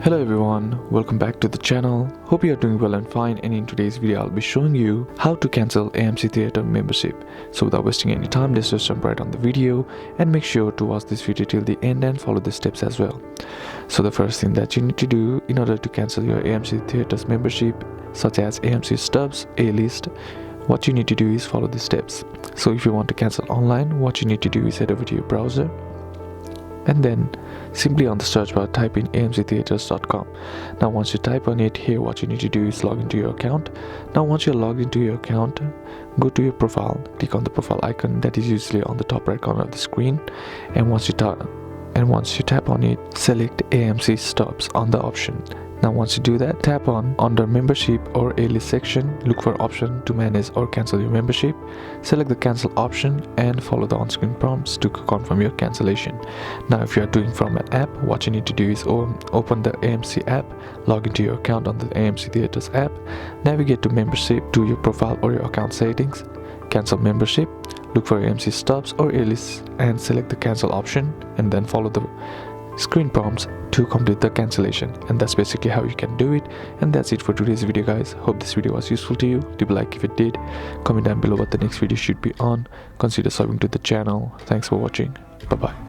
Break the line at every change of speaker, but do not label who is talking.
Hello everyone, welcome back to the channel. Hope you are doing well and fine, and in today's video I'll be showing you how to cancel AMC Theatre membership. So without wasting any time, let's just jump right on the video and make sure to watch this video till the end and follow the steps as well. So the first thing that you need to do in order to cancel your AMC Theatres membership, such as AMC Stubs, A-List, what you need to do is follow the steps. So if you want to cancel online, what you need to do is head over to your browser and then simply on the search bar type in amctheatres.com. Now once you type on it, here what you need to do is log into your account. Now once you're logged into your account, go to your profile, click on the profile icon that is usually on the top right corner of the screen, and once you tap on it, select AMC Stubs on the option. Now once you do that, tap on under membership or A-List section, look for option to manage or cancel your membership, select the cancel option and follow the on-screen prompts to confirm your cancellation. Now if you are doing from an app, what you need to do is open the AMC app, log into your account on the AMC Theatres app, navigate to membership, to your profile or your account settings, cancel membership, look for AMC Stubs or A-List and select the cancel option, and then follow the screen prompts to complete the cancellation. And that's basically how you can do it. And that's it for today's video, guys. Hope this video was useful to you. Leave a like if it did, comment down below what the next video should be on, consider subbing to the channel. Thanks for watching. Bye bye.